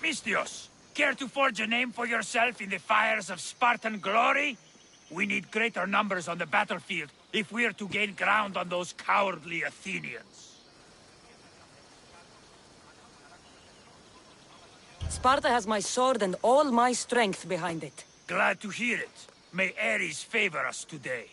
Mistios, care to forge a name for yourself in the fires of Spartan glory? We need greater numbers on the battlefield if we're to gain ground on those cowardly Athenians. Sparta has my sword and all my strength behind it. Glad to hear it. May Ares favor us today.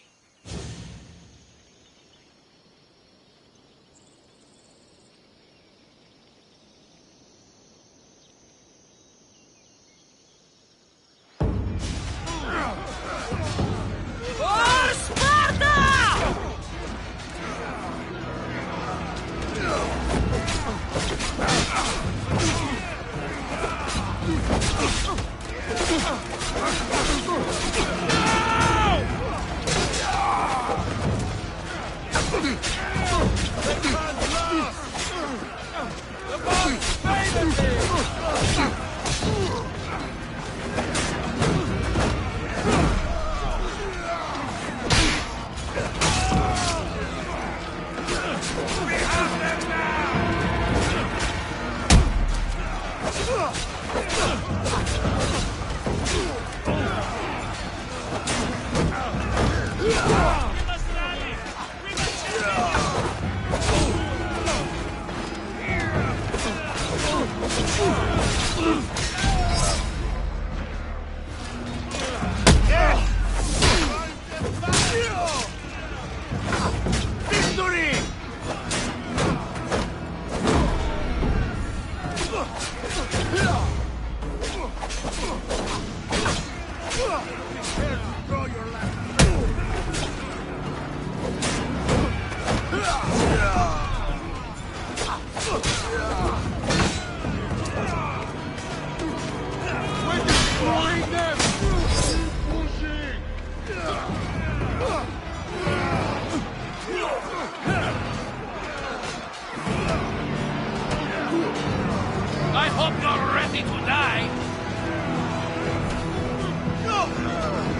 I hope you're ready to die.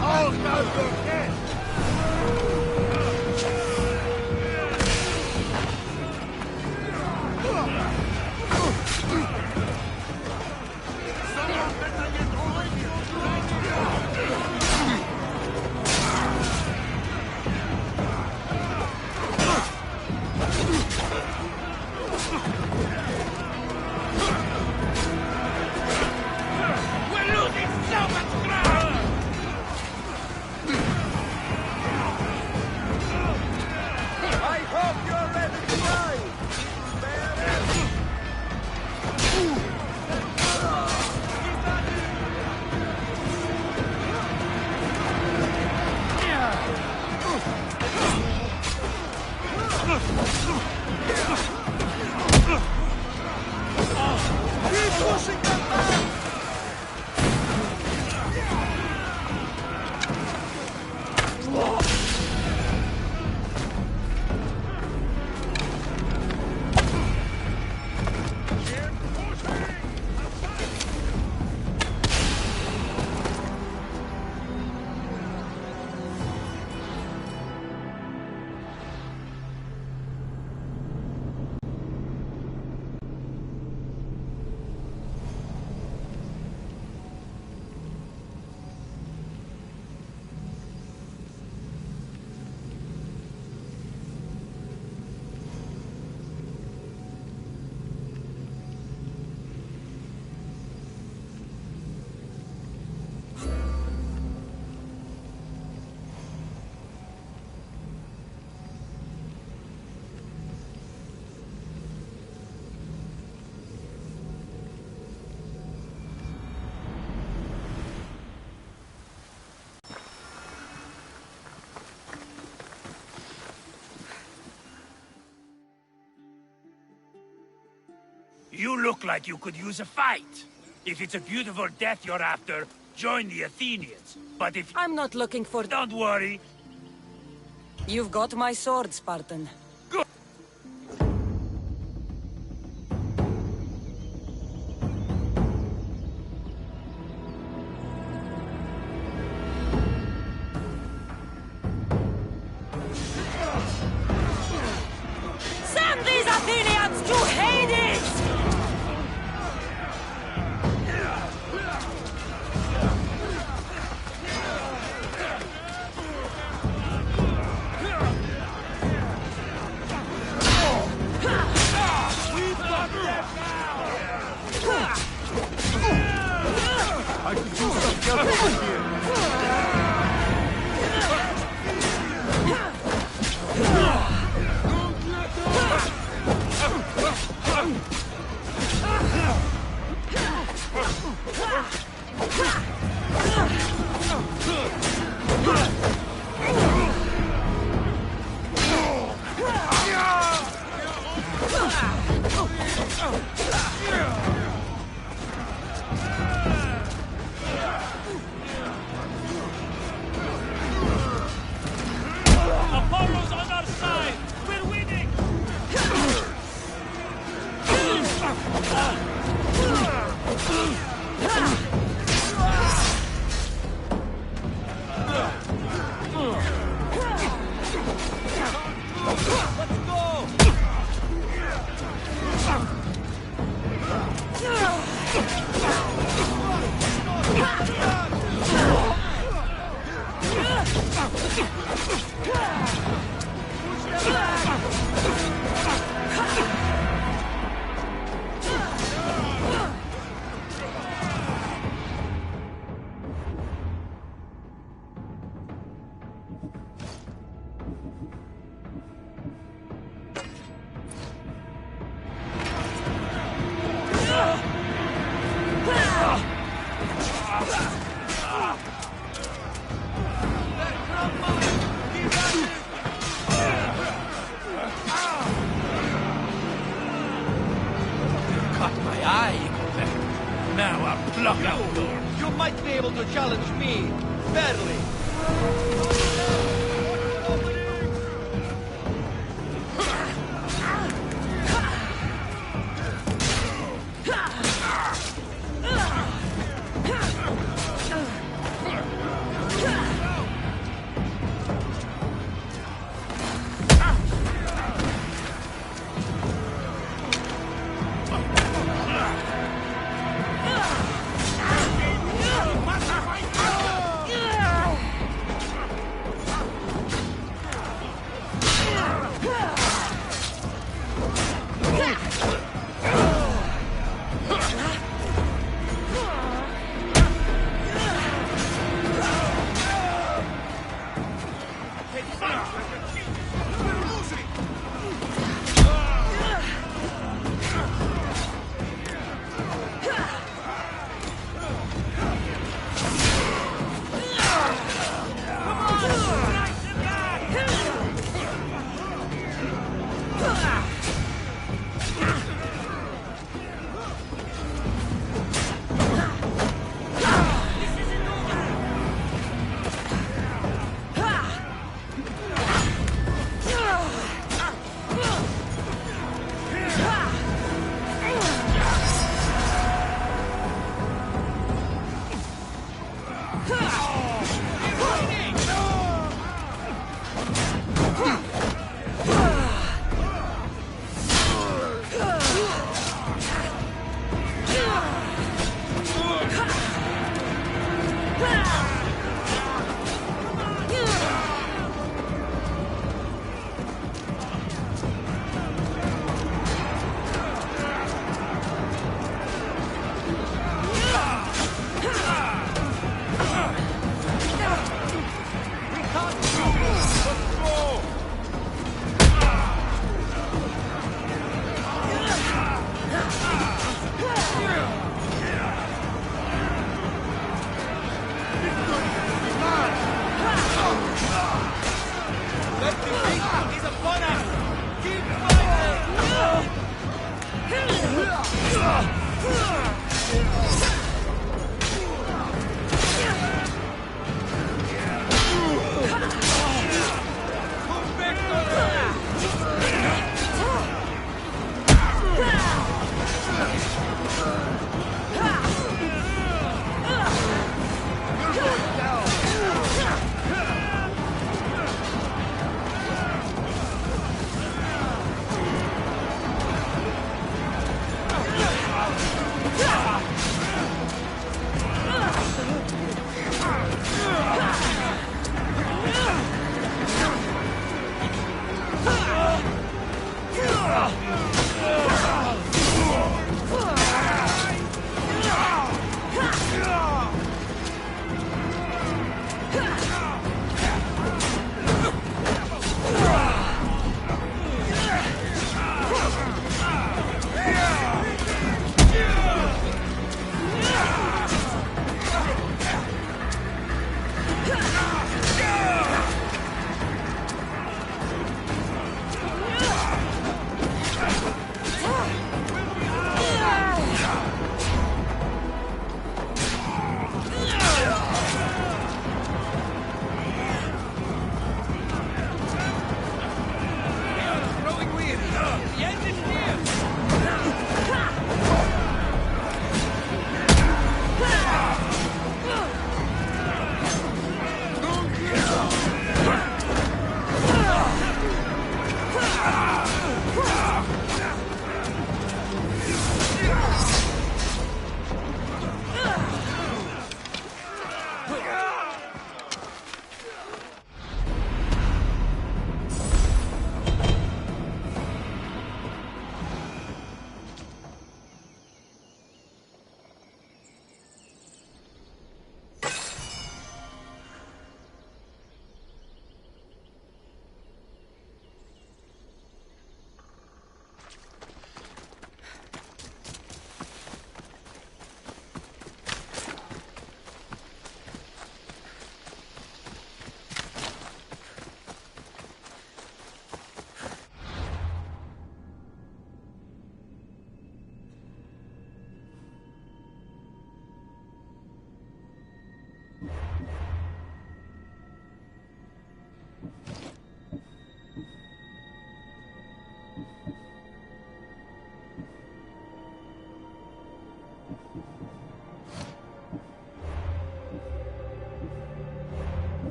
All down your head! We're losing so much ground! I hope you're ready to die! Keep pushing them back! You look like you could use a fight. If it's a beautiful death you're after, join the Athenians. But if... I'm not looking for... Don't worry. You've got my sword, Spartan. Good. Send these Athenians to Hades! I could do some help over here. Apollo's on our side! We're winning! Caught my eye, Eaglebeck. Now I'll pluck out yours. You might be able to challenge me, fairly.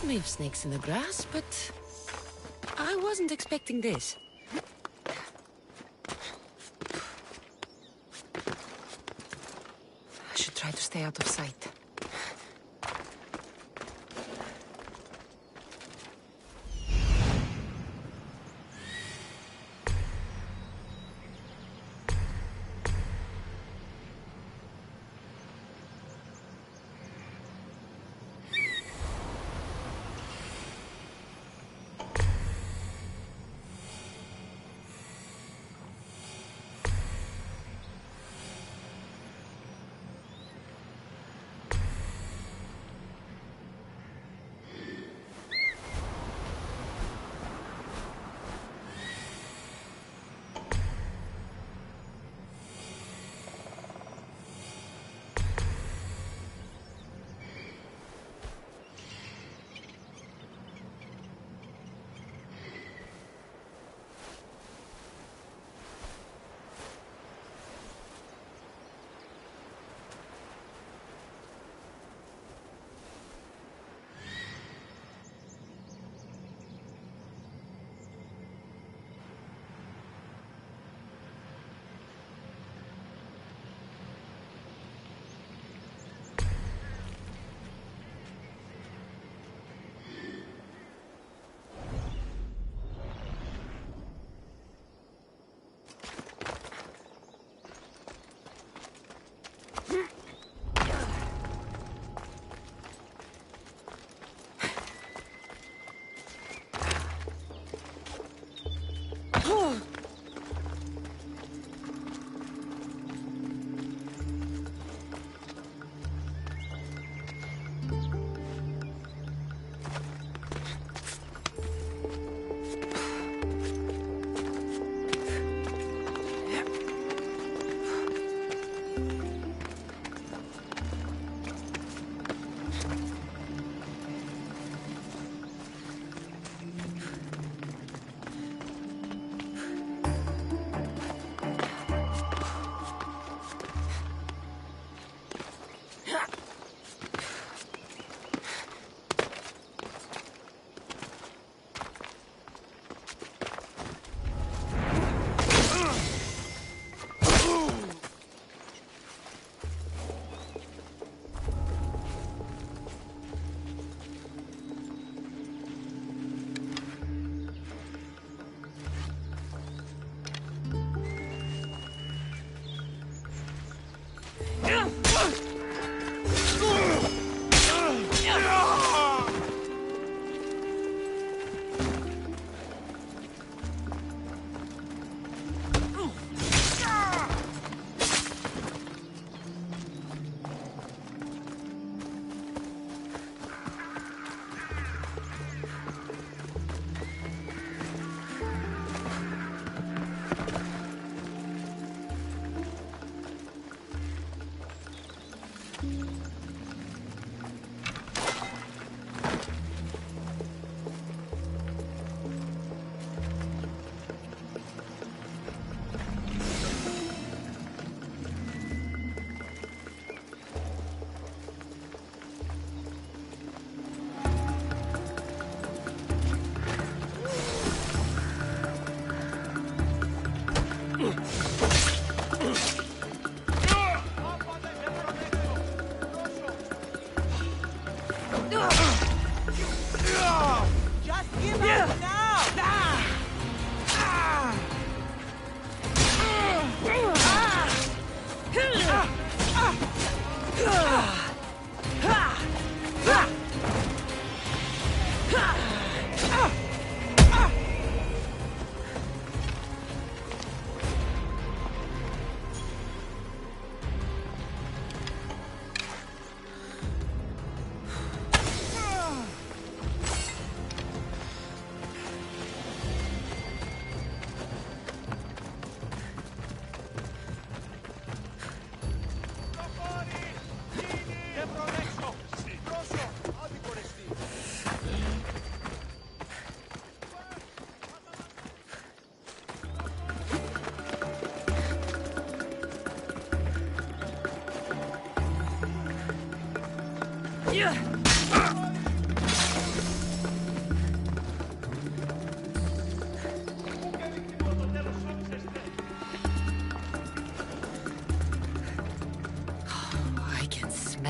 May have snakes in the grass, but I wasn't expecting this. I should try to stay out of sight.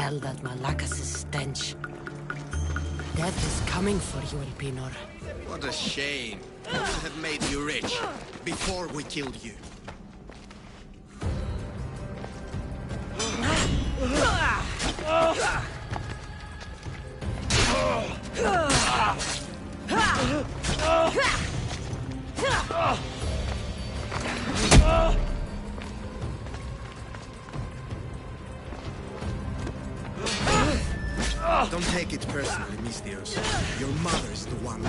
smell that Malakas' stench. Death is coming for you, Elpinor. What a shame. We would have made you rich before we killed you. Don't take it personally, Mistios. Your mother's the one.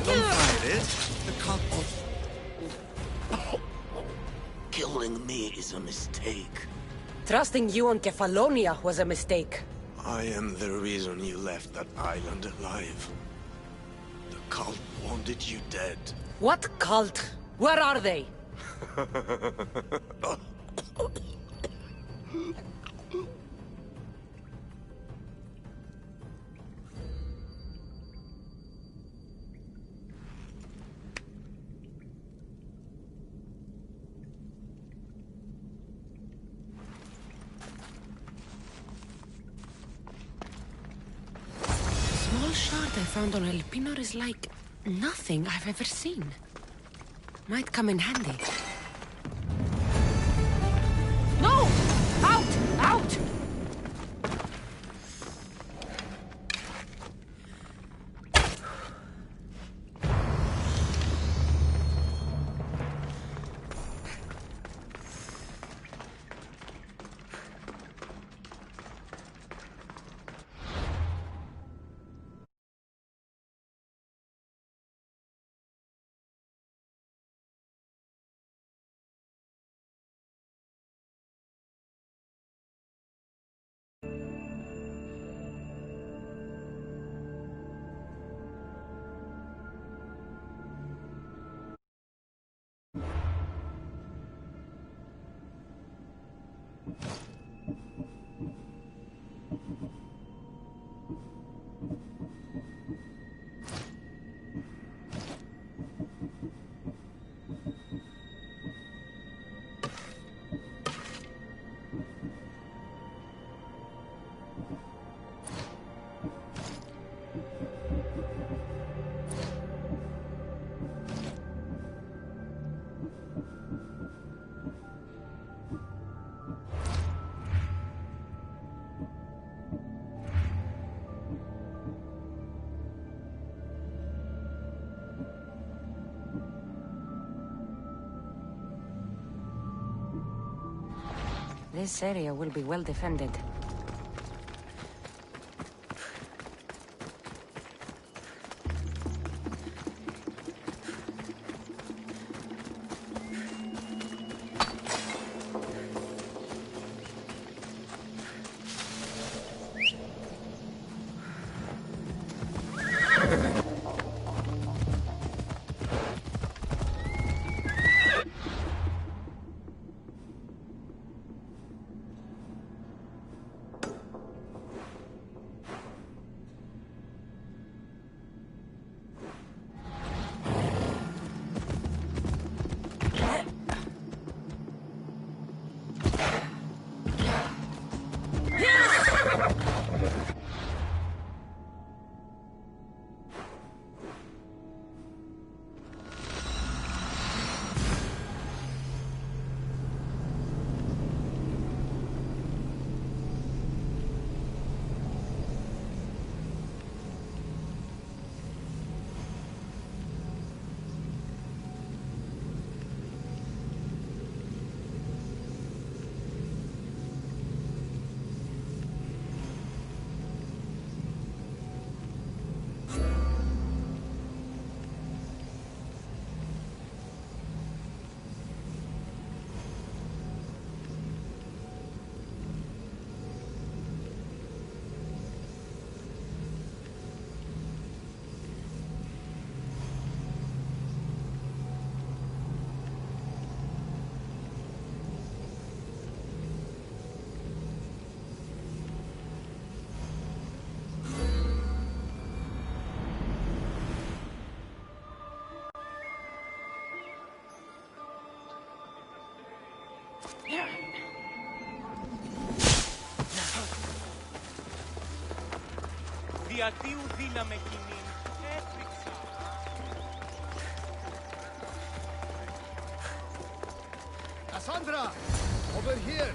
Don't fight it. The cult of... Killing me is a mistake. Trusting you on Kefalonia was a mistake. I am the reason you left that island alive. The cult wanted you dead. What cult? Where are they? The small shard I found on Elpinor is like nothing I've ever seen. Might come in handy. No! Out! Out! This area will be well defended. Δια Θείου δύναμε κοινήν, έτριξα. Kassandra! Over here!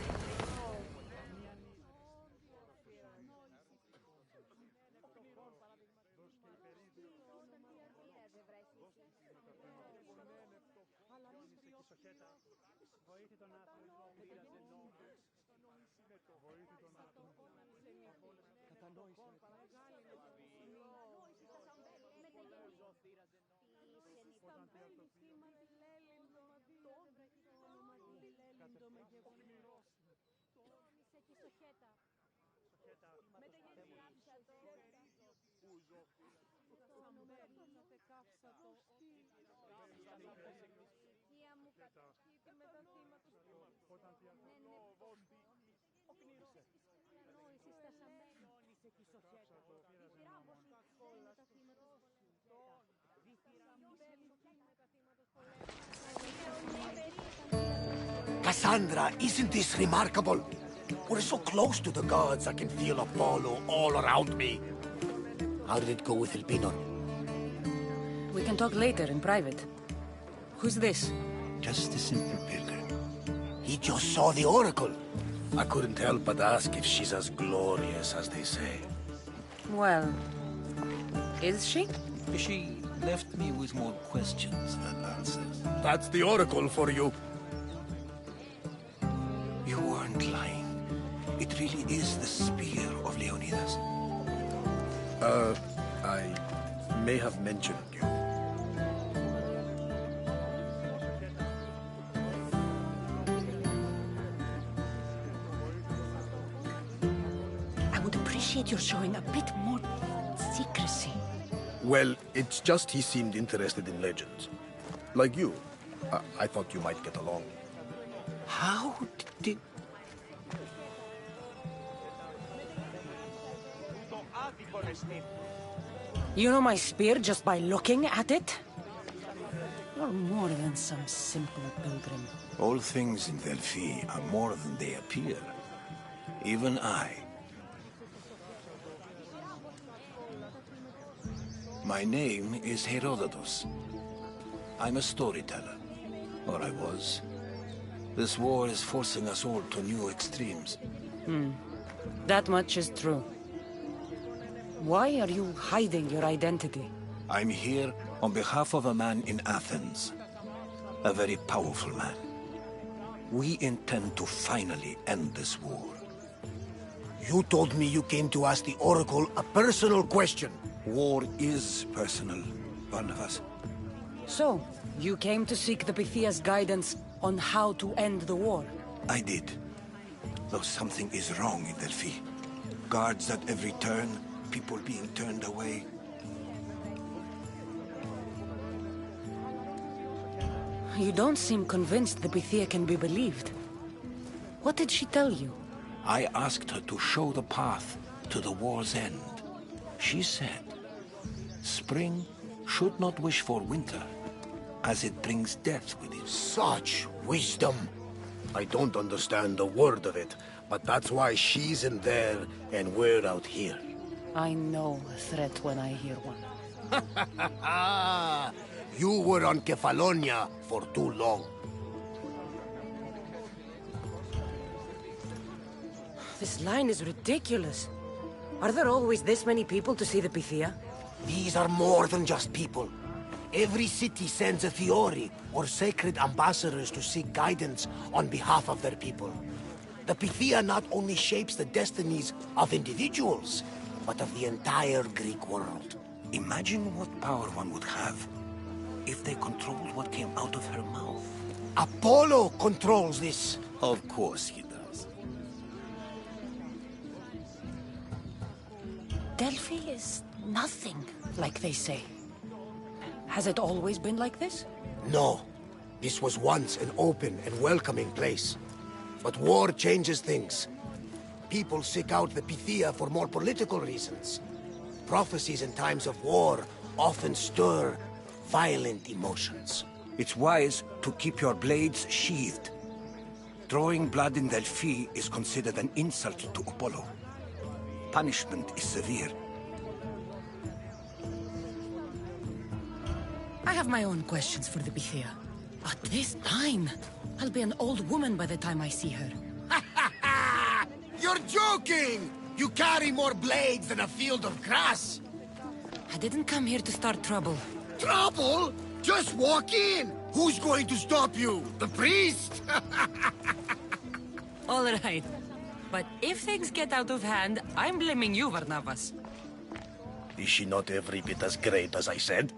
Kassandra, isn't this remarkable? We're so close to the gods, I can feel Apollo all around me. How did it go with El Pinor? We can talk later in private. Who's this? Just a simple pilgrim. He just saw the oracle. I couldn't help but ask if she's as glorious as they say. Well, is she? She left me with more questions than answers. That's the oracle for you. You weren't lying. It really is the spear of Leonidas. I may have mentioned you. I would appreciate your showing a bit more secrecy. Well, it's just he seemed interested in legends. Like you. I thought you might get along. How did... You know my spear just by looking at it? You're more than some simple pilgrim. All things in Delphi are more than they appear. Even I. My name is Herodotus. I'm a storyteller. Or I was. This war is forcing us all to new extremes. That much is true. Why are you hiding your identity? I'm here on behalf of a man in Athens. A very powerful man. We intend to finally end this war. You told me you came to ask the oracle a personal question. War is personal, Barnabas. So, you came to seek the Pythia's guidance on how to end the war? I did. Though something is wrong in Delphi. Guards at every turn, people being turned away. You don't seem convinced the Pythia can be believed. What did she tell you? I asked her to show the path to the war's end. She said, spring should not wish for winter, as it brings death with it. Such wisdom. I don't understand a word of it, but that's why she's in there and we're out here. I know a threat when I hear one. You were on Kefalonia for too long. This line is ridiculous. Are there always this many people to see the Pythia? These are more than just people. Every city sends a Fiori, or sacred ambassadors to seek guidance on behalf of their people. The Pythia not only shapes the destinies of individuals, but of the entire Greek world. Imagine what power one would have if they controlled what came out of her mouth. Apollo controls this. Of course he does. Delphi is nothing, like they say. Has it always been like this? No. This was once an open and welcoming place. But war changes things. People seek out the Pythia for more political reasons. Prophecies in times of war often stir violent emotions. It's wise to keep your blades sheathed. Drawing blood in Delphi is considered an insult to Apollo. Punishment is severe. I have my own questions for the Bethia. But this 9, I'll be an old woman by the time I see her. You're joking! You carry more blades than a field of grass! I didn't come here to start trouble. Trouble? Just walk in! Who's going to stop you? The priest? All right. But if things get out of hand, I'm blaming you, Varnavas. Is she not every bit as great as I said?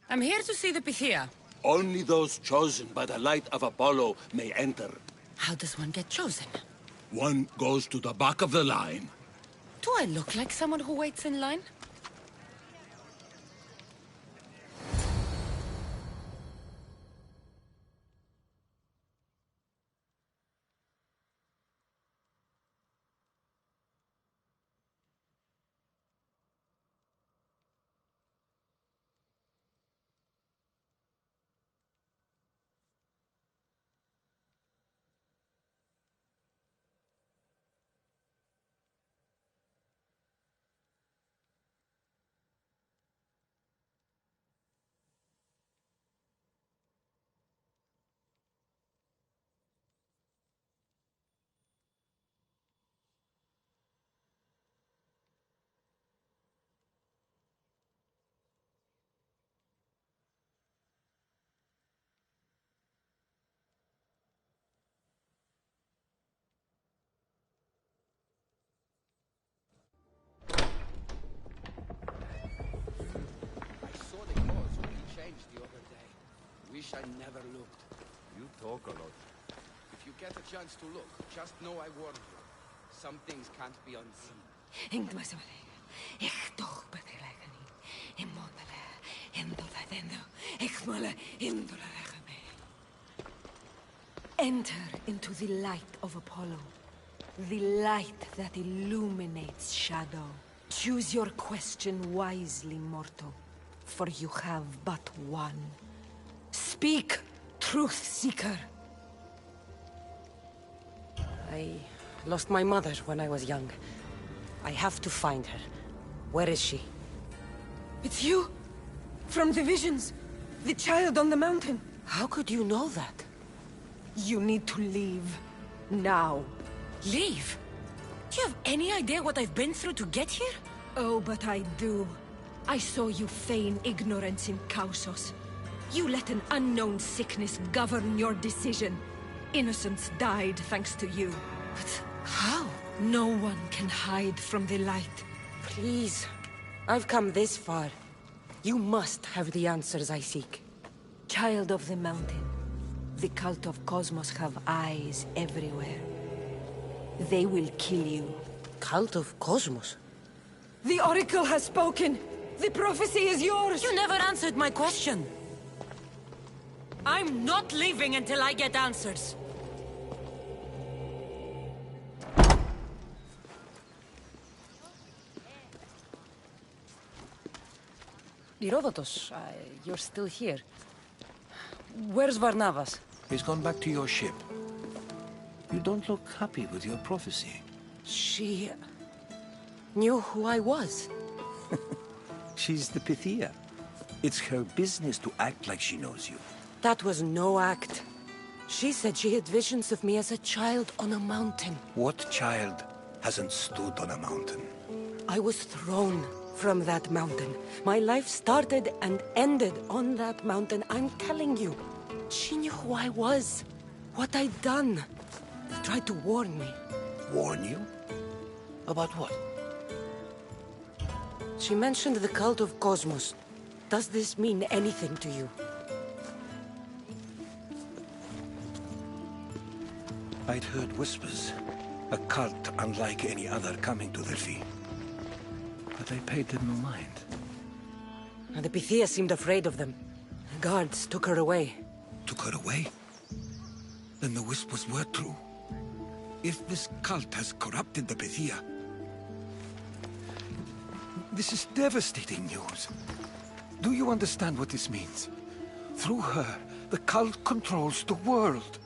I'm here to see the Pythia. Only those chosen by the light of Apollo may enter. How does one get chosen? One goes to the back of the line. Do I look like someone who waits in line? Wish I never looked. You talk a lot. If you get a chance to look, just know I warned you. Some things can't be unseen. Enter into the light of Apollo. The light that illuminates shadow. Choose your question wisely, mortal. For you have but one. Speak, truth seeker. I lost my mother when I was young. I have to find her. Where is she? It's you! From the visions! The child on the mountain! How could you know that? You need to leave. Now. Leave? Do you have any idea what I've been through to get here? Oh, but I do. I saw you feign ignorance in Kausos. You let an unknown sickness govern your decision. Innocents died thanks to you. But how? No one can hide from the light. Please. I've come this far. You must have the answers I seek. Child of the mountain, the cult of Cosmos have eyes everywhere. They will kill you. Cult of Cosmos? The Oracle has spoken! The prophecy is yours! You never answered my question! I'm not leaving until I get answers! Herodotus, you're still here. Where's Varnavas? He's gone back to your ship. You don't look happy with your prophecy. She knew who I was. She's the Pythia. It's her business to act like she knows you. That was no act. She said she had visions of me as a child on a mountain. What child hasn't stood on a mountain? I was thrown from that mountain. My life started and ended on that mountain. I'm telling you. She knew who I was. What I'd done. She tried to warn me. Warn you? About what? She mentioned the cult of Cosmos. Does this mean anything to you? I'd heard whispers. A cult unlike any other coming to Delphi. But I paid them no mind. The Pythia seemed afraid of them. The guards took her away. Took her away? Then the whispers were true. If this cult has corrupted the Pythia... This is devastating news. Do you understand what this means? Through her, the cult controls the world.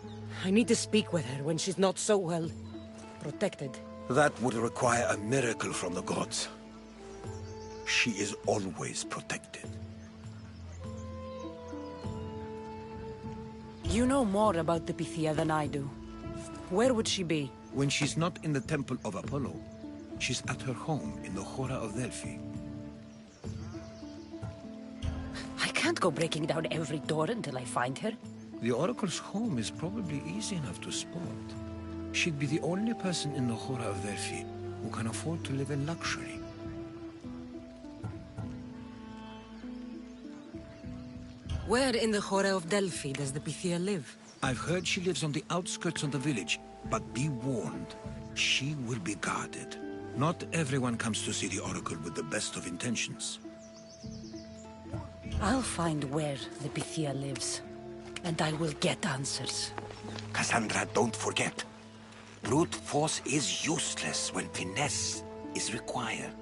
I need to speak with her when she's not so, well, protected. That would require a miracle from the gods. She is always protected. You know more about the Pythia than I do. Where would she be? When she's not in the Temple of Apollo, she's at her home in the Hora of Delphi. I can't go breaking down every door until I find her. The Oracle's home is probably easy enough to spot. She'd be the only person in the Hora of Delphi who can afford to live in luxury. Where in the Hora of Delphi does the Pythia live? I've heard she lives on the outskirts of the village, but be warned, she will be guarded. Not everyone comes to see the Oracle with the best of intentions. I'll find where the Pythia lives, and I will get answers. Kassandra, don't forget. Brute force is useless when finesse is required.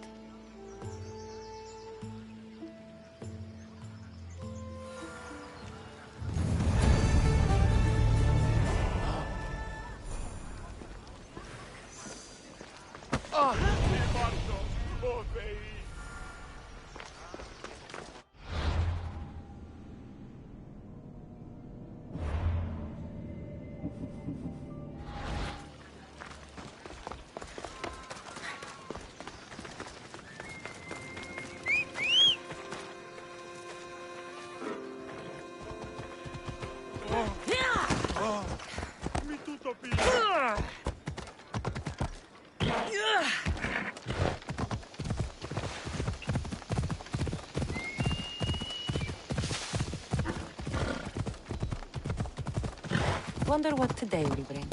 Wonder what today will bring.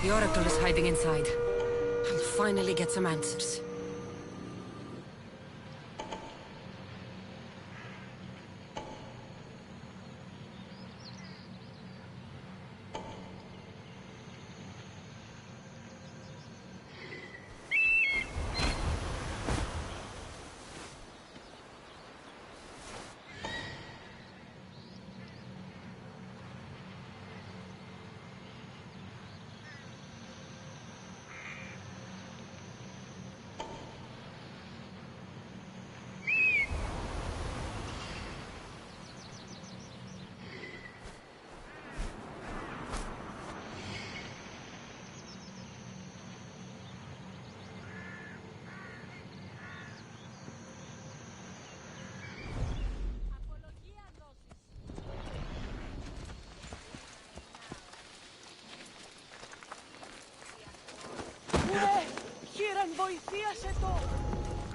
The Oracle is hiding inside. I'll finally get some answers.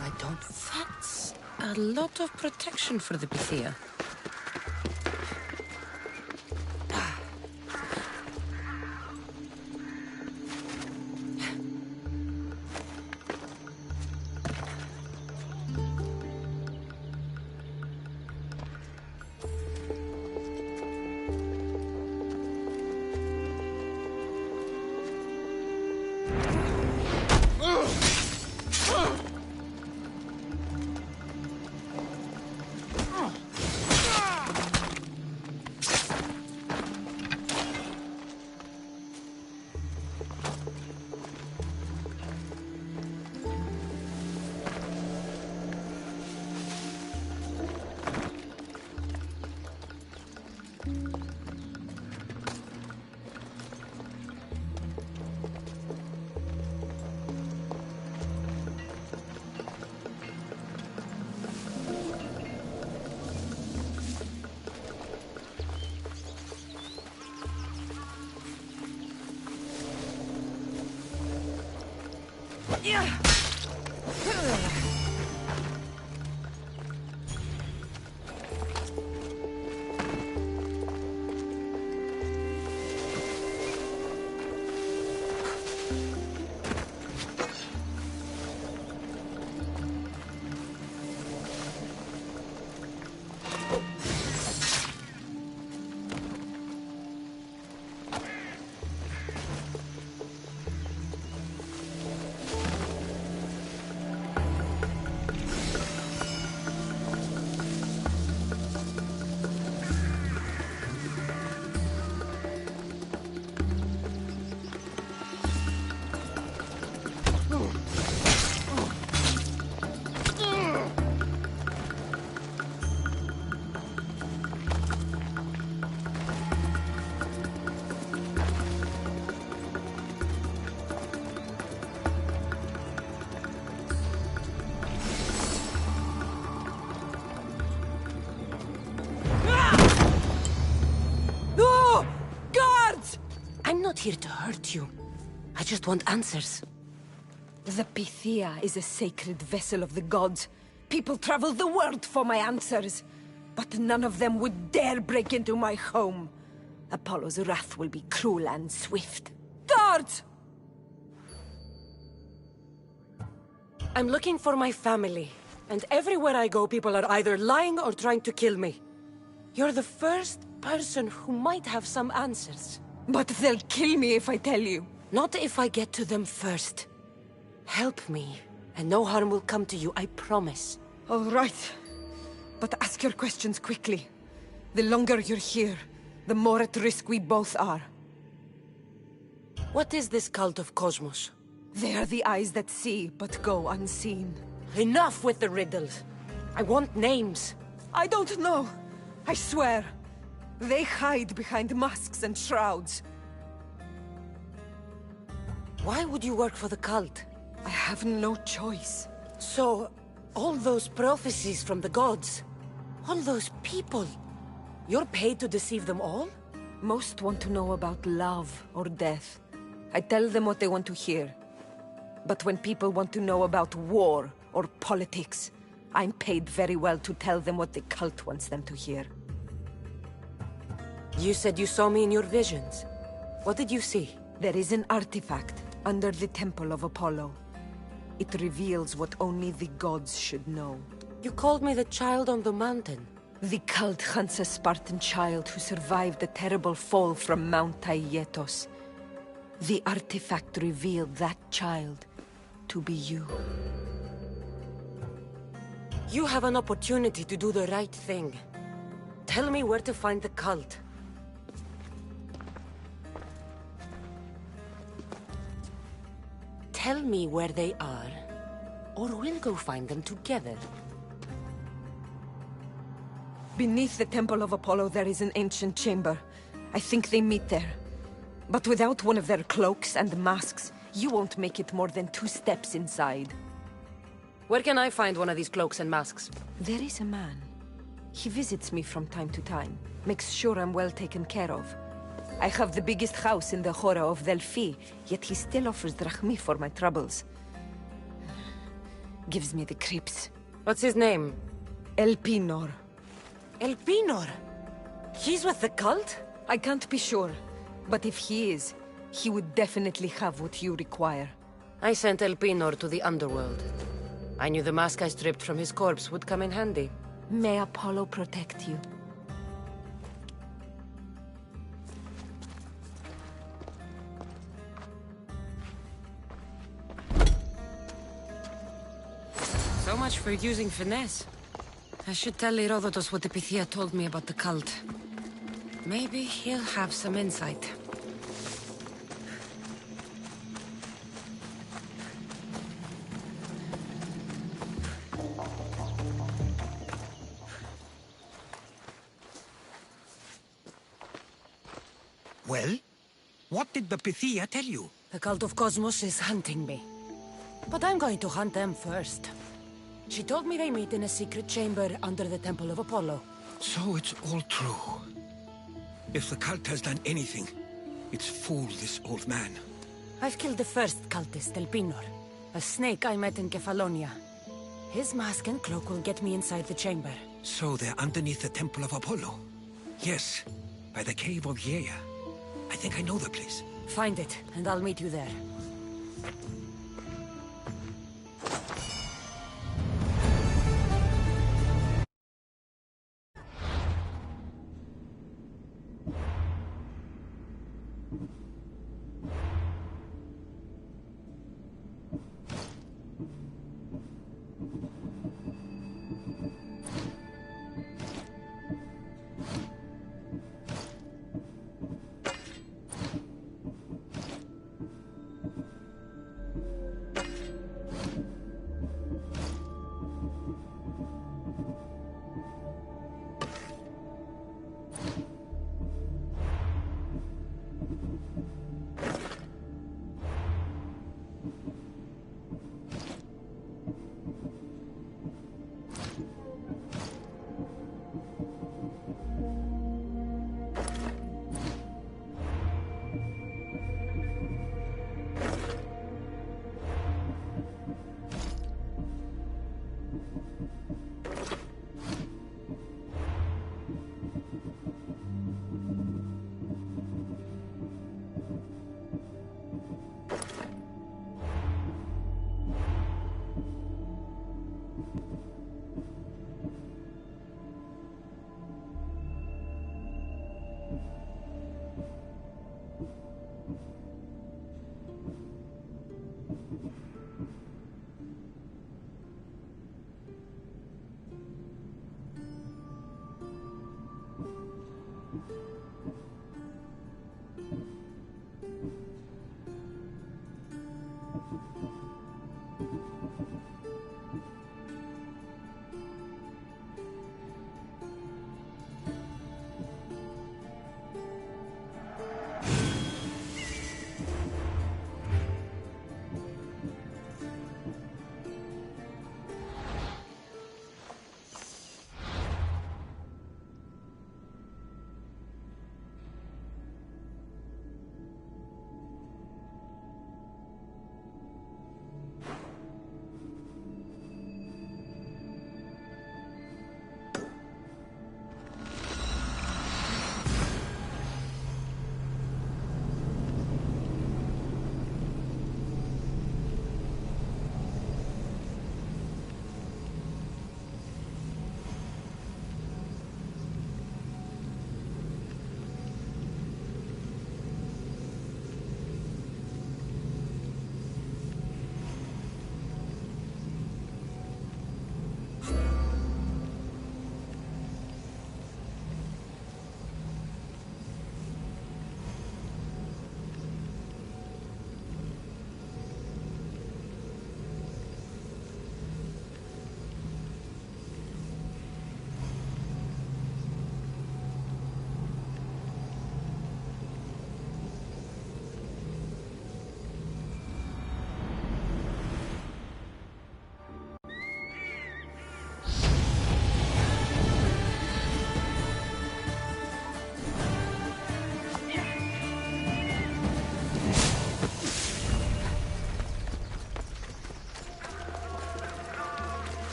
I don't... That's a lot of protection for the Pythia. not here to hurt you. I just want answers. The Pythia is a sacred vessel of the gods. People travel the world for my answers. But none of them would dare break into my home. Apollo's wrath will be cruel and swift. Guards! I'm looking for my family. And everywhere I go, people are either lying or trying to kill me. You're the first person who might have some answers. But they'll kill me if I tell you. Not if I get to them first. Help me, and no harm will come to you, I promise. All right. But ask your questions quickly. The longer you're here, the more at risk we both are. What is this cult of Cosmos? They are the eyes that see, but go unseen. Enough with the riddles. I want names. I don't know. I swear. They hide behind masks and shrouds. Why would you work for the cult? I have no choice. So, all those prophecies from the gods, all those people, you're paid to deceive them all? Most want to know about love or death. I tell them what they want to hear. But when people want to know about war or politics, I'm paid very well to tell them what the cult wants them to hear. You said you saw me in your visions. What did you see? There is an artifact under the Temple of Apollo. It reveals what only the gods should know. You called me the child on the mountain. The cult hunts a Spartan child who survived a terrible fall from Mount Aietos. The artifact revealed that child to be you. You have an opportunity to do the right thing. Tell me where to find the cult. Tell me where they are, or we'll go find them together. Beneath the Temple of Apollo there is an ancient chamber. I think they meet there. But without one of their cloaks and masks, you won't make it more than 2 steps inside. Where can I find one of these cloaks and masks? There is a man. He visits me from time to time, makes sure I'm well taken care of. I have the biggest house in the Hora of Delphi, yet he still offers drachmi for my troubles. Gives me the creeps. What's his name? Elpinor. Elpinor? He's with the cult? I can't be sure, but if he is, he would definitely have what you require. I sent Elpinor to the underworld. I knew the mask I stripped from his corpse would come in handy. May Apollo protect you. So much for using finesse. I should tell Herodotus what the Pythia told me about the cult. Maybe he'll have some insight. Well? What did the Pythia tell you? The cult of Cosmos is hunting me. But I'm going to hunt them first. She told me they meet in a secret chamber under the Temple of Apollo. So it's all true. If the cult has done anything, it's fooled this old man. I've killed the first cultist, Elpinor, a snake I met in Kefalonia. His mask and cloak will get me inside the chamber. So they're underneath the Temple of Apollo? Yes, by the Cave of Yea. I think I know the place. Find it, and I'll meet you there.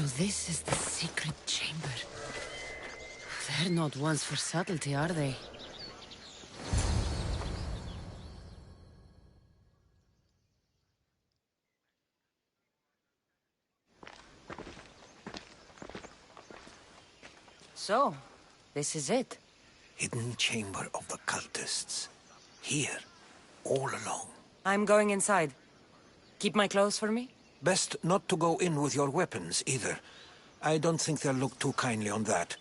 So this is the secret chamber. They're not ones for subtlety, are they? So, this is it. Hidden chamber of the cultists. Here, all alone. I'm going inside. Keep my clothes for me? Best not to go in with your weapons, either. I don't think they'll look too kindly on that.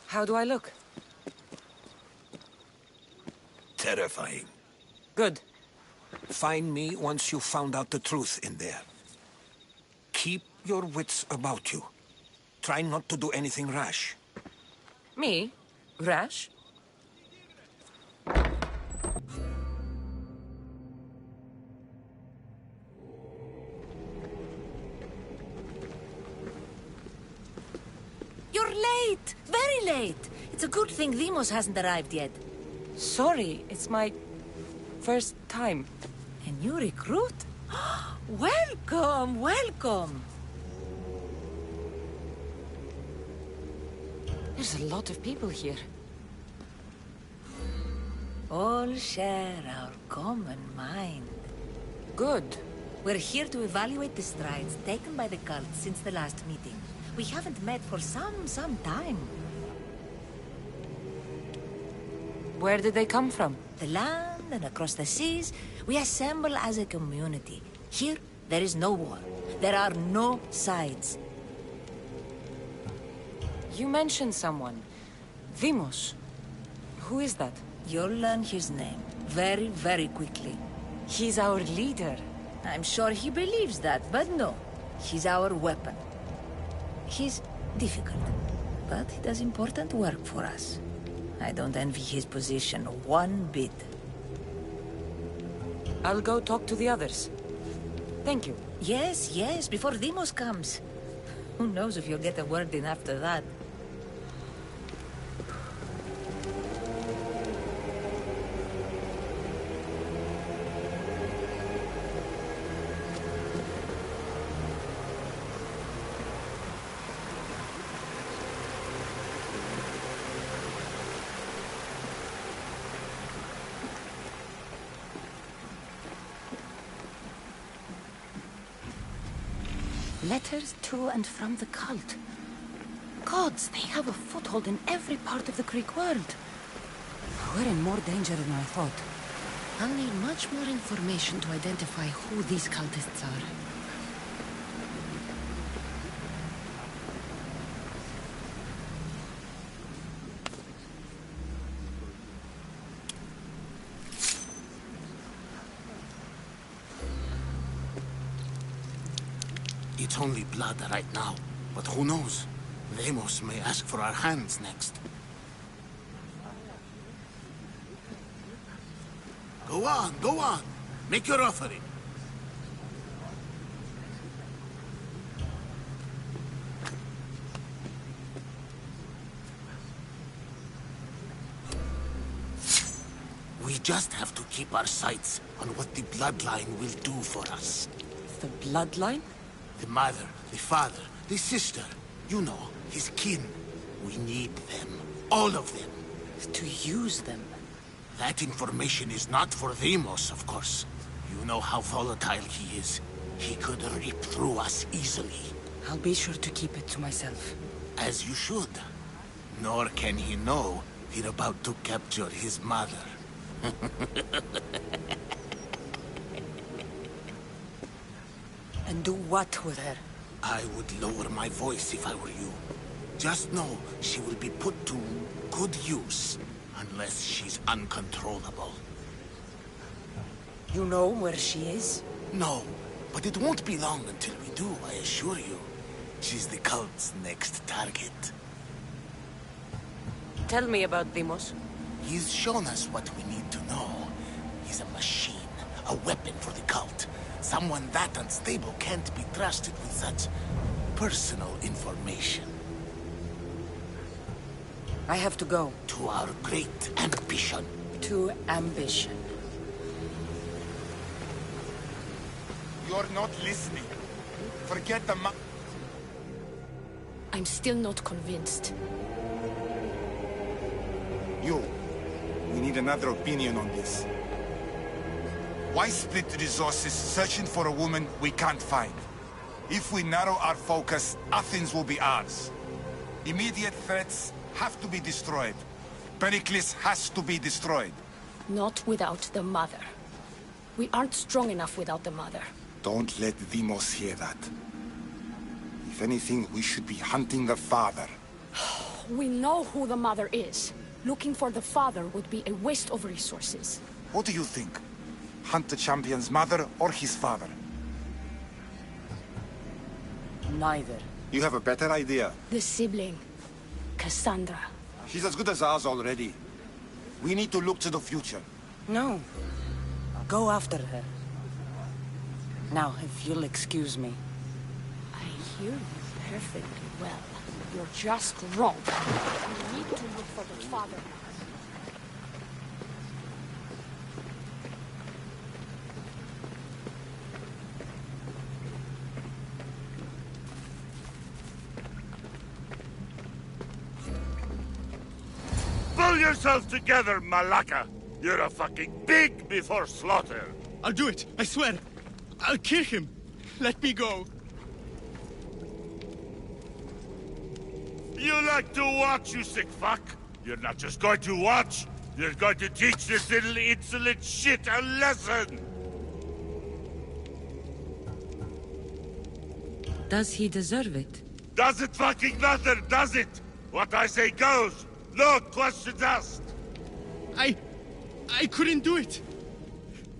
How do I look? Terrifying. Good. Find me once you've found out the truth in there. Keep your wits about you. Try not to do anything rash. Me? Rash? You're late! Very late! It's a good thing Demos hasn't arrived yet. Sorry, it's my first time. A new recruit? Welcome, welcome! There's a lot of people here. All share our common mind. Good. We're here to evaluate the strides taken by the cult since the last meeting. We haven't met for some time. Where did they come from? The land and across the seas, we assemble as a community. Here, there is no war. There are no sides. You mentioned someone. Demos. Who is that? You'll learn his name very, very quickly. He's our leader. I'm sure he believes that, but no. He's our weapon. He's difficult, but he does important work for us. I don't envy his position one bit. I'll go talk to the others. Thank you. Yes, yes, before Demos comes. Who knows if you'll get a word in after that. Letters to and from the cult. Gods, they have a foothold in every part of the Greek world. We're in more danger than I thought. I'll need much more information to identify who these cultists are. It's only blood right now, but who knows? Demos may ask for our hands next. Go on, go on. Make your offering. We just have to keep our sights on what the bloodline will do for us. The bloodline? The mother, the father, the sister. You know, his kin. We need them. All of them. To use them. That information is not for Demos, of course. You know how volatile he is. He could rip through us easily. I'll be sure to keep it to myself. As you should. Nor can he know we're about to capture his mother. And do what with her? I would lower my voice if I were you. Just know she will be put to good use, unless she's uncontrollable. You know where she is? No, but it won't be long until we do, I assure you. She's the cult's next target. Tell me about Demos. He's shown us what we need to know. He's a machine, a weapon for the cult. Someone that unstable can't be trusted with such personal information. I have to go. To our great ambition. To ambition. You're not listening. Forget the I'm still not convinced. We need another opinion on this. Why split the resources searching for a woman we can't find? If we narrow our focus, Athens will be ours. Immediate threats have to be destroyed. Pericles has to be destroyed. Not without the mother. We aren't strong enough without the mother. Don't let Deimos hear that. If anything, we should be hunting the father. We know who the mother is. Looking for the father would be a waste of resources. What do you think? Hunt the champion's mother or his father? Neither. You have a better idea. The sibling, Kassandra. She's as good as ours already. We need to look to the future. No. Go after her. Now, if you'll excuse me. I hear you perfectly well. You're just wrong. We need to look for the father. Pull yourself together, Malaka! You're a fucking pig before slaughter! I'll do it, I swear. I'll kill him. Let me go. You like to watch, you sick fuck? You're not just going to watch, you're going to teach this little insolent shit a lesson! Does he deserve it? Does it fucking matter, does it? What I say goes! No questions asked! I couldn't do it.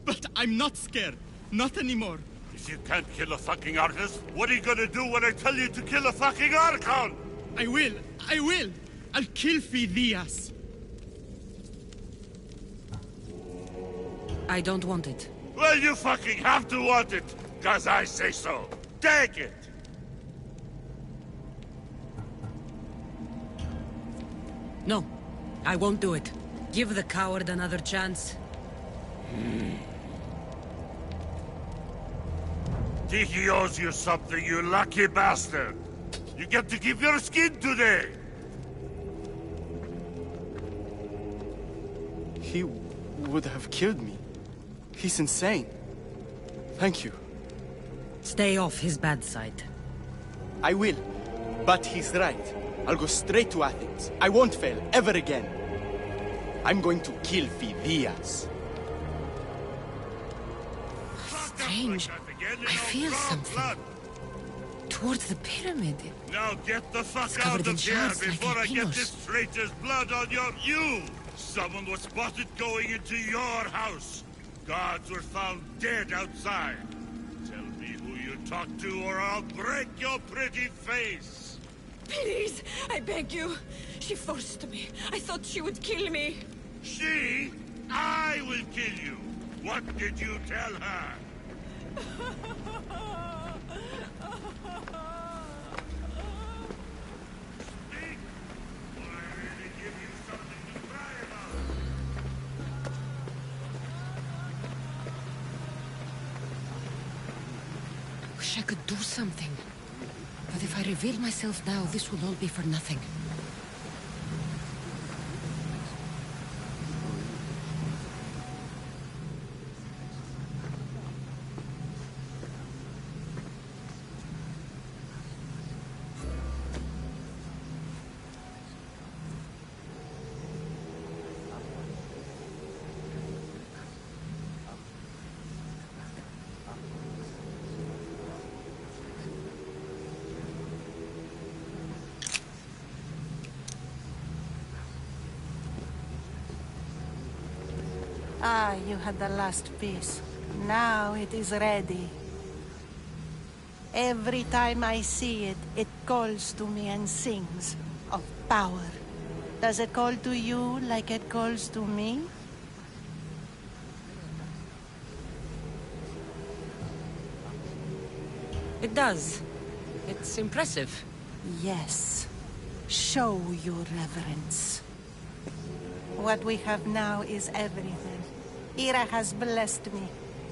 But I'm not scared. Not anymore. If you can't kill a fucking artist, what are you gonna do when I tell you to kill a fucking Archon? I will. I'll kill Phidias. I don't want it. Well, you fucking have to want it, 'cause I say so. Take it! No, I won't do it. Give the coward another chance. Tiki owes you something, you lucky bastard! You get to keep your skin today! He would have killed me. He's insane. Thank you. Stay off his bad side. I will. But he's right. I'll go straight to Athens. I won't fail, ever again. I'm going to kill Phidias. Strange. I feel something. Towards the pyramid. Now get the fuck It's covered out in of here shards like before I get albinos. this traitor's blood on you! Someone was spotted going into your house. Guards were found dead outside. Tell me who you talked to or I'll break your pretty face! Please, I beg you. She forced me. I thought she would kill me. She? I will kill you! What did you tell her? Speak! Or I really give you something to cry about! Wish I could do something. But if I reveal myself now, this will all be for nothing. Ah, you had the last piece. Now it is ready. Every time I see it, it calls to me and sings of power. Does it call to you like it calls to me? It does. It's impressive. Yes. Show your reverence. What we have now is everything. Ira has blessed me.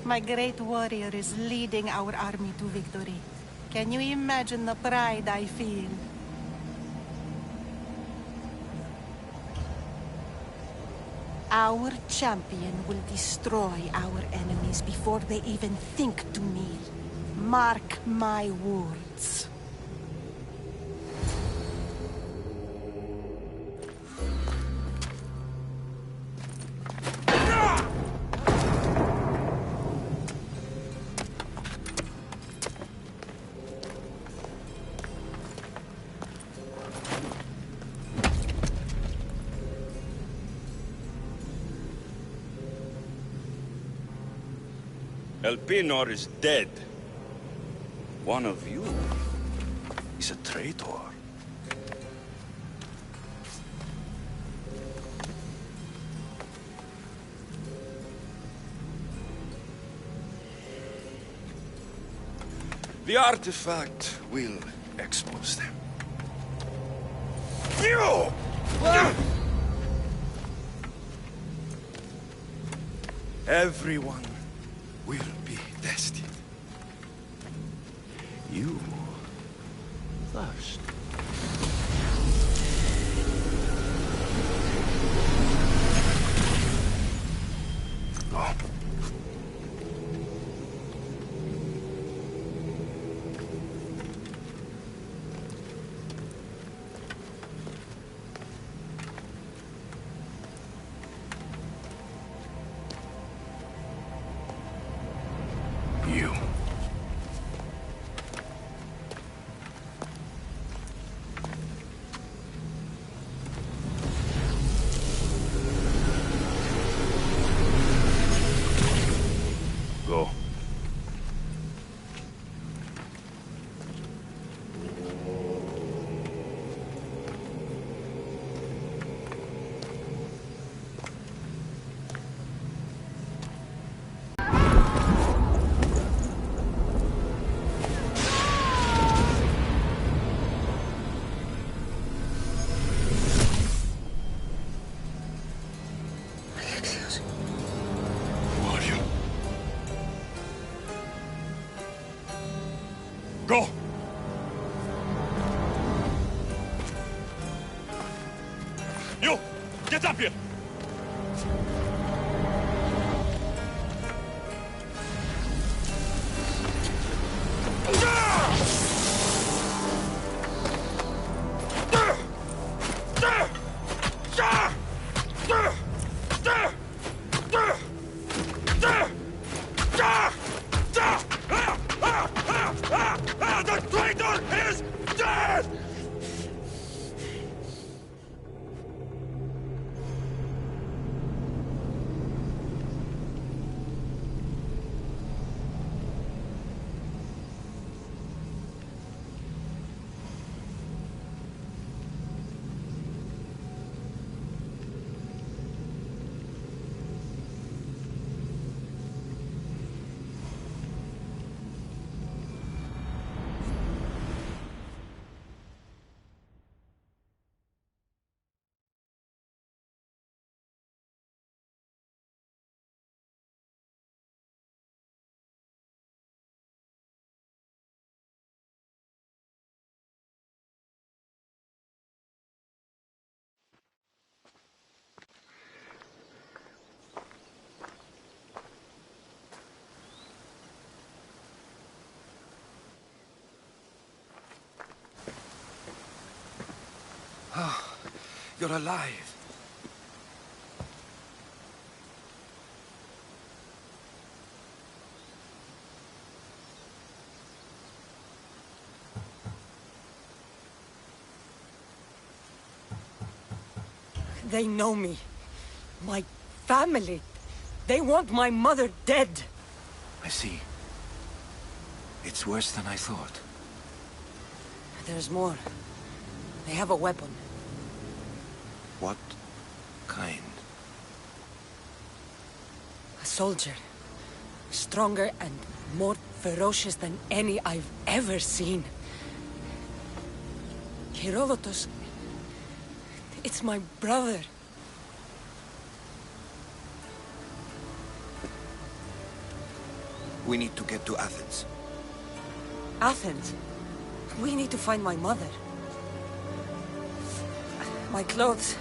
My great warrior is leading our army to victory. Can you imagine the pride I feel? Our champion will destroy our enemies before they even think to kneel. Mark my words. Elpenor is dead. One of you is a traitor. The artifact will expose them. You! Everyone will be tested. You first. Go. You. Go. Who are you? Go! You! Get up here! The traitor is dead! Oh, you're alive. They know me. My family. They want my mother dead. I see. It's worse than I thought. There's more. They have a weapon. What kind? A soldier. Stronger and more ferocious than any I've ever seen. Herodotus. It's my brother. We need to get to Athens. Athens? We need to find my mother. My clothes.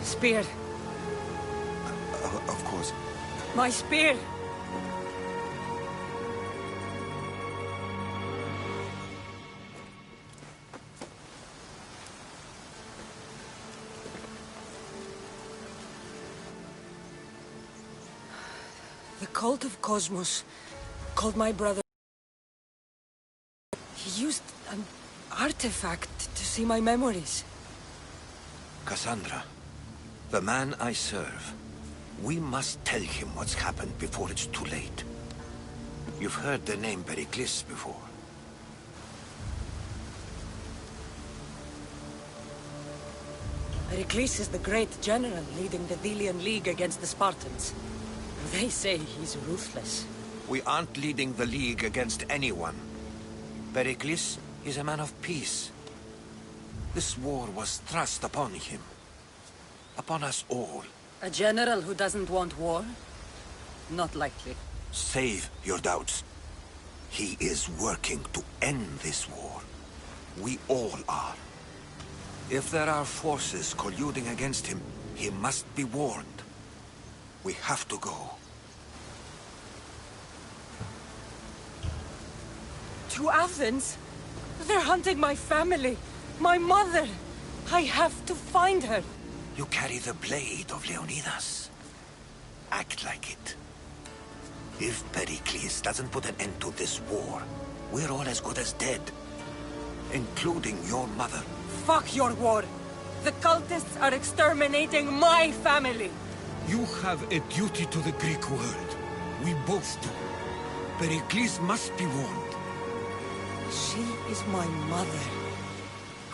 Spear. Of course. My spear! The cult of Cosmos called my brother. He used an artifact to see my memories. Kassandra, the man I serve. We must tell him what's happened before it's too late. You've heard the name Pericles before. Pericles is the great general leading the Delian League against the Spartans. They say he's ruthless. We aren't leading the League against anyone. Pericles is a man of peace. This war was thrust upon him. Upon us all. A general who doesn't want war? Not likely. Save your doubts. He is working to end this war. We all are. If there are forces colluding against him, he must be warned. We have to go. To Athens? They're hunting my family. My mother. I have to find her. You carry the blade of Leonidas. Act like it. If Pericles doesn't put an end to this war, we're all as good as dead. Including your mother. Fuck your war. The cultists are exterminating my family. You have a duty to the Greek world. We both do. Pericles must be warned. She is my mother.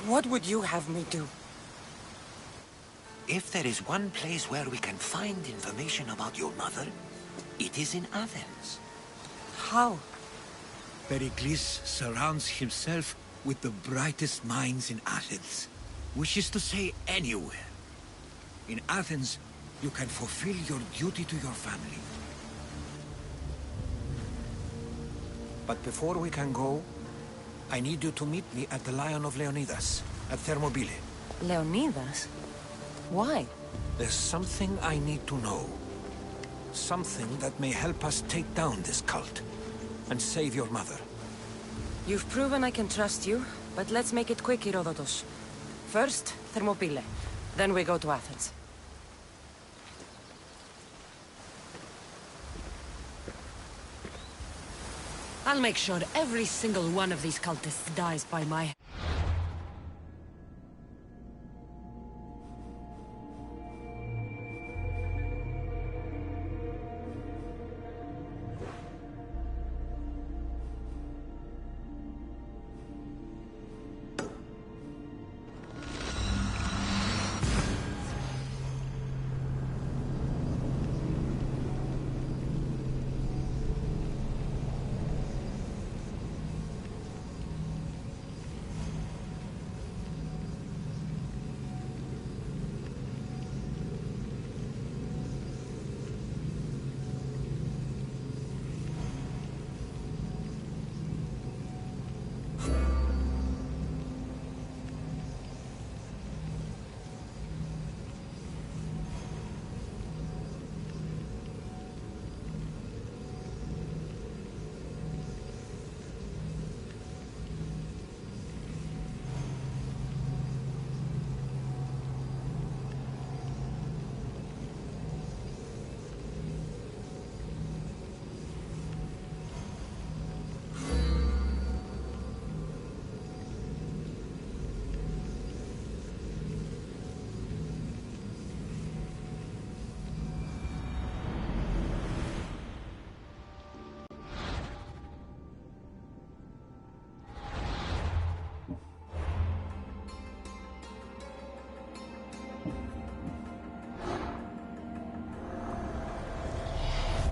What would you have me do? If there is one place where we can find information about your mother, it is in Athens. How? Pericles surrounds himself with the brightest minds in Athens. Which is to say, anywhere. In Athens, you can fulfill your duty to your family. But before we can go, I need you to meet me at the Lion of Leonidas, at Thermopylae. Leonidas? Why? There's something I need to know. Something that may help us take down this cult, and save your mother. You've proven I can trust you, but let's make it quick, Herodotus. First, Thermopylae. Then we go to Athens. I'll make sure every single one of these cultists dies by my...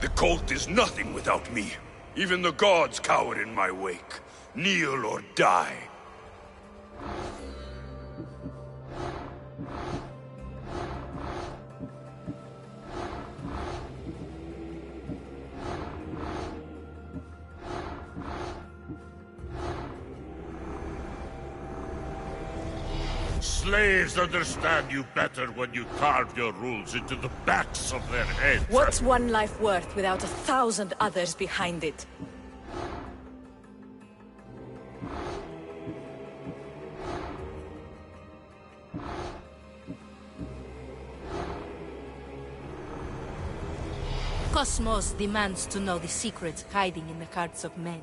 The cult is nothing without me. Even the gods cower in my wake. Kneel or die. slaves understand you better when you carve your rules into the backs of their heads. What's one life worth without 1,000 others behind it? Cosmos demands to know the secrets hiding in the hearts of men,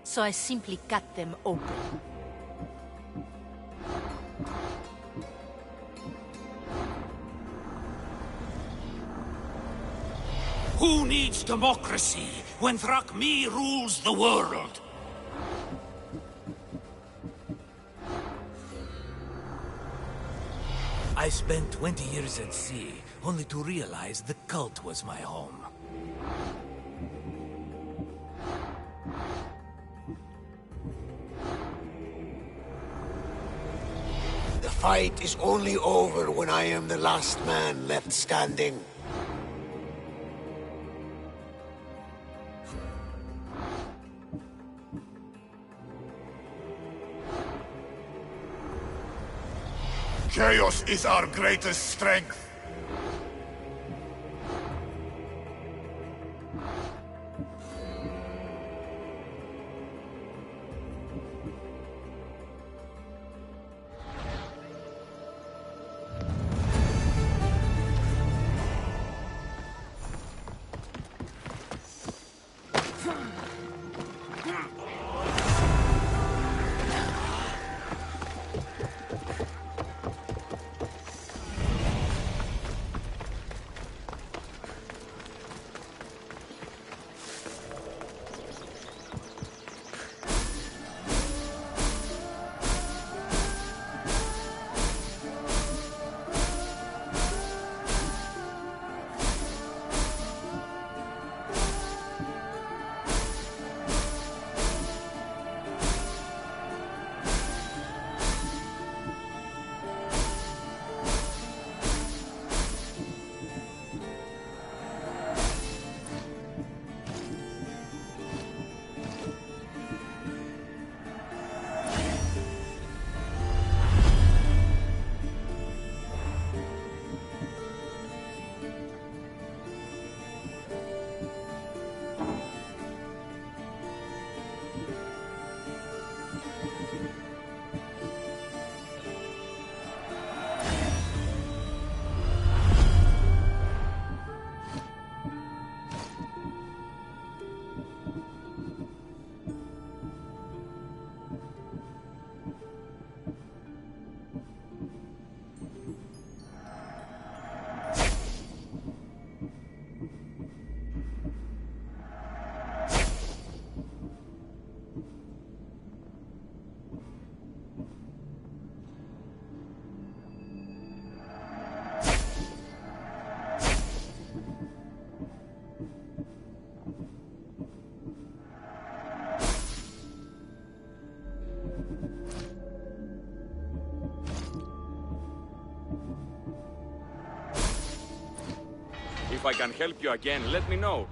so I simply cut them open. Who needs democracy when Thrakmi rules the world? I spent 20 years at sea, only to realize the cult was my home. The fight is only over when I am the last man left standing. Chaos is our greatest strength. If I can help you again, let me know.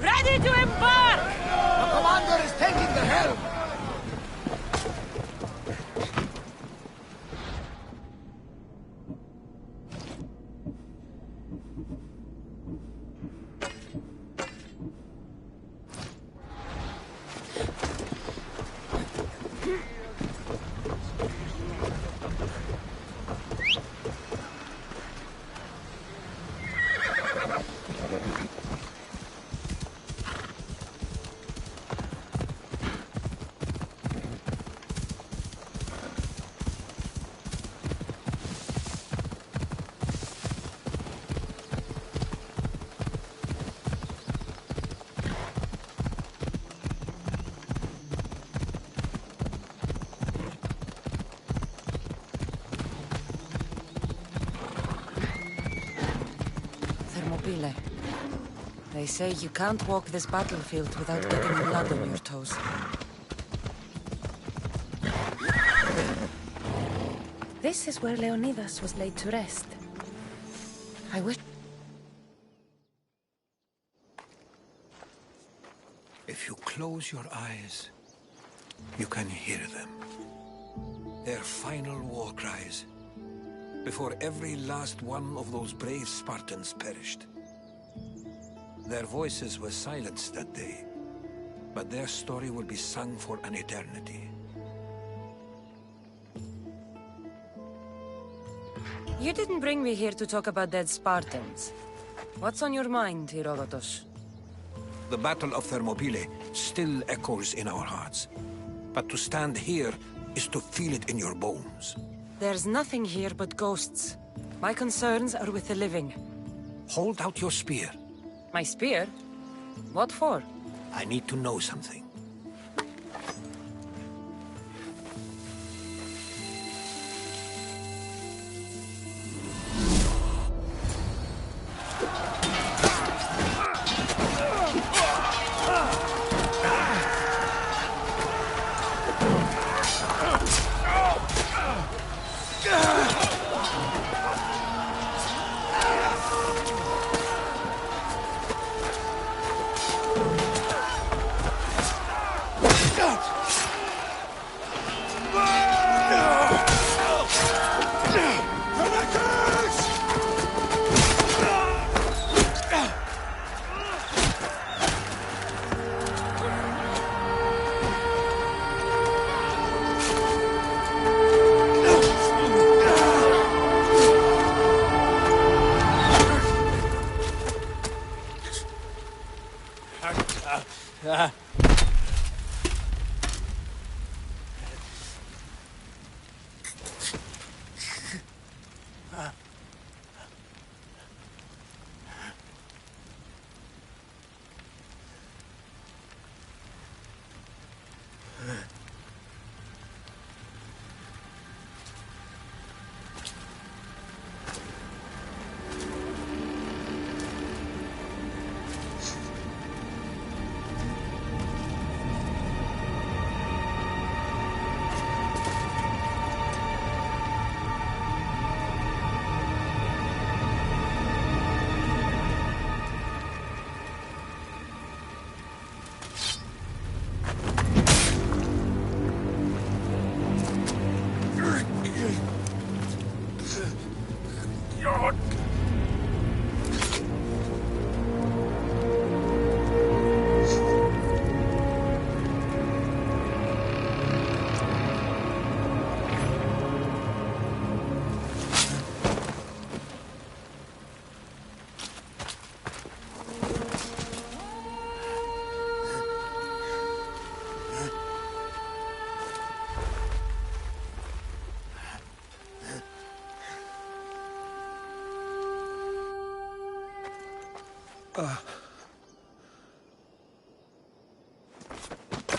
Ready to embark! The They say you can't walk this battlefield without getting blood on your toes. This is where Leonidas was laid to rest. I wish... If you close your eyes, you can hear them. Their final war cries, before every last one of those brave Spartans perished. Their voices were silenced that day, but their story will be sung for an eternity. You didn't bring me here to talk about dead Spartans. What's on your mind, Herodotus? The Battle of Thermopylae still echoes in our hearts. But to stand here is to feel it in your bones. There's nothing here but ghosts. My concerns are with the living. Hold out your spear. My spear? What for? I need to know something.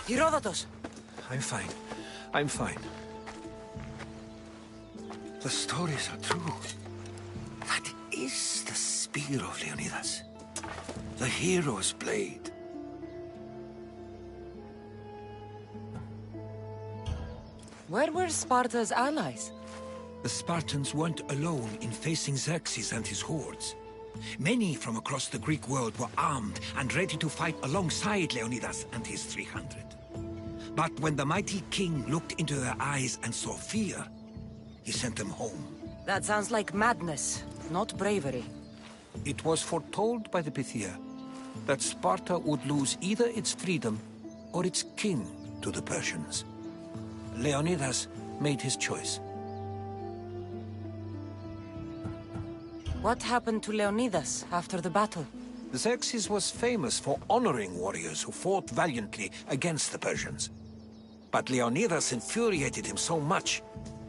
Herodotus! I'm fine. I'm fine. The stories are true. That is the spear of Leonidas. The hero's blade. Where were Sparta's allies? The Spartans weren't alone in facing Xerxes and his hordes. Many from across the Greek world were armed and ready to fight alongside Leonidas and his 300. But when the mighty king looked into their eyes and saw fear, he sent them home. That sounds like madness, not bravery. It was foretold by the Pythia that Sparta would lose either its freedom or its king to the Persians. Leonidas made his choice. What happened to Leonidas after the battle? Xerxes was famous for honoring warriors who fought valiantly against the Persians. But Leonidas infuriated him so much,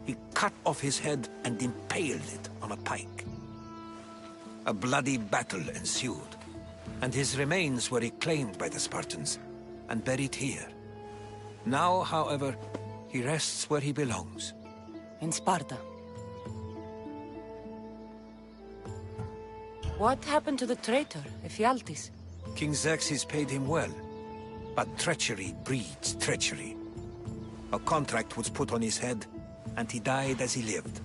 he cut off his head and impaled it on a pike. A bloody battle ensued, and his remains were reclaimed by the Spartans and buried here. Now, however, he rests where he belongs. In Sparta. What happened to the traitor, Ephialtes? King Xerxes paid him well, but treachery breeds treachery. A contract was put on his head, and he died as he lived.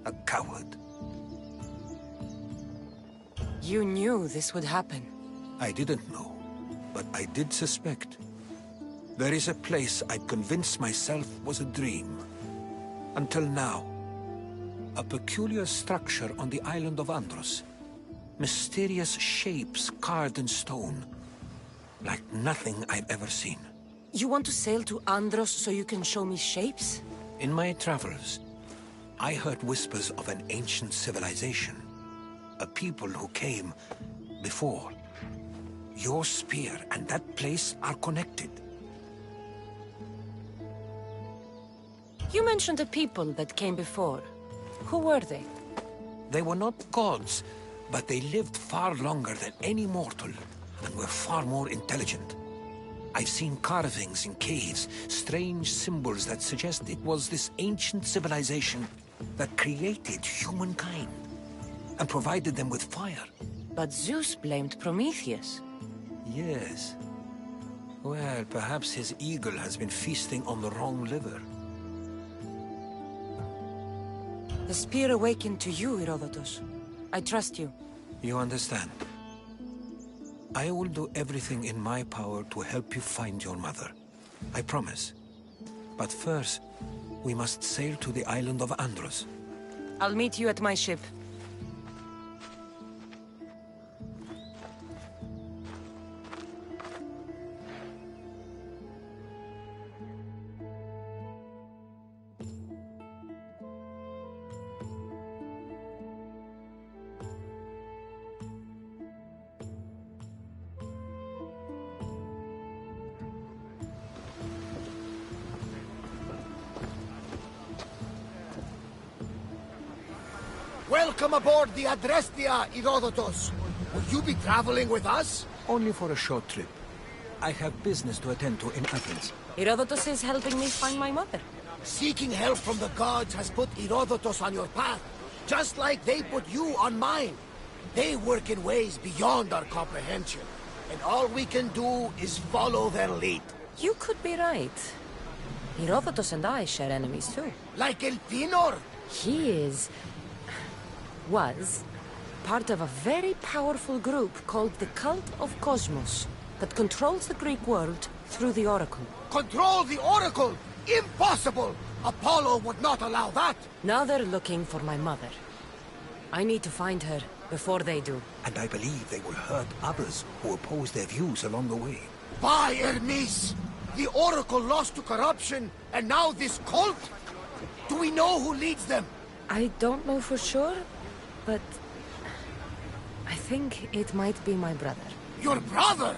A coward. You knew this would happen. I didn't know, but I did suspect. There is a place I'd convinced myself was a dream. Until now. A peculiar structure on the island of Andros. Mysterious shapes carved in stone. Like nothing I've ever seen. You want to sail to Andros so you can show me shapes? In my travels, I heard whispers of an ancient civilization. A people who came before. Your spear and that place are connected. You mentioned a people that came before. Who were they? They were not gods, but they lived far longer than any mortal, and were far more intelligent. I've seen carvings in caves, strange symbols that suggest it was this ancient civilization that created humankind, and provided them with fire. But Zeus blamed Prometheus. Yes. Well, perhaps his eagle has been feasting on the wrong liver. The spear awakened to you, Herodotus. I trust you. You understand. I will do everything in my power to help you find your mother. I promise. But first, we must sail to the island of Andros. I'll meet you at my ship. Welcome aboard the Adrestia, Herodotus. Will you be traveling with us? Only for a short trip. I have business to attend to in Athens. Herodotus is helping me find my mother. Seeking help from the gods has put Herodotus on your path, just like they put you on mine. They work in ways beyond our comprehension, and all we can do is follow their lead. You could be right. Herodotus and I share enemies too. Like El Tinor? He was part of a very powerful group called the Cult of Cosmos that controls the Greek world through the Oracle. Control the Oracle? Impossible! Apollo would not allow that! Now they're looking for my mother. I need to find her before they do. And I believe they will hurt others who oppose their views along the way. By Hermes! The Oracle lost to corruption, and now this cult? Do we know who leads them? I don't know for sure, but I think it might be my brother. Your brother?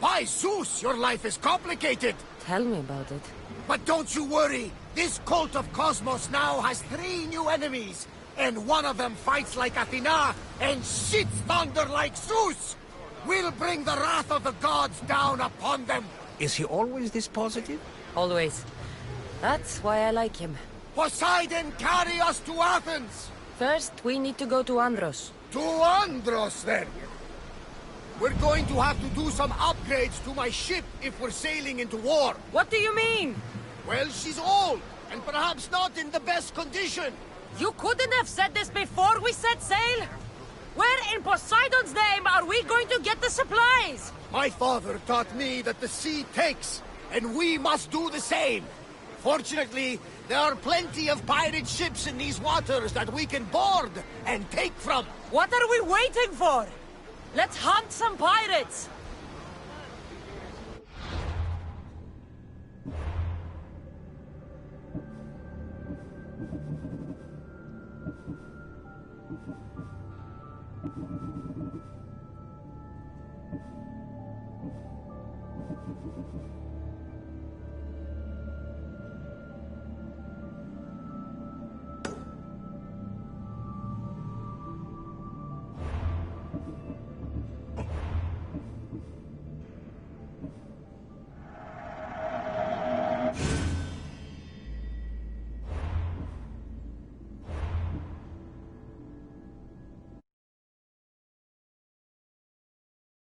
By Zeus, your life is complicated! Tell me about it. But don't you worry! This cult of Cosmos now has 3 new enemies! And one of them fights like Athena and shits thunder like Zeus! We'll bring the wrath of the gods down upon them! Is he always this positive? Always. That's why I like him. Poseidon, carry us to Athens! First, we need to go to Andros. To Andros, then! We're going to have to do some upgrades to my ship if we're sailing into war. What do you mean? Well, she's old, and perhaps not in the best condition. You couldn't have said this before we set sail? Where in Poseidon's name are we going to get the supplies? My father taught me that the sea takes, and we must do the same. Fortunately, there are plenty of pirate ships in these waters that we can board and take from. What are we waiting for? Let's hunt some pirates!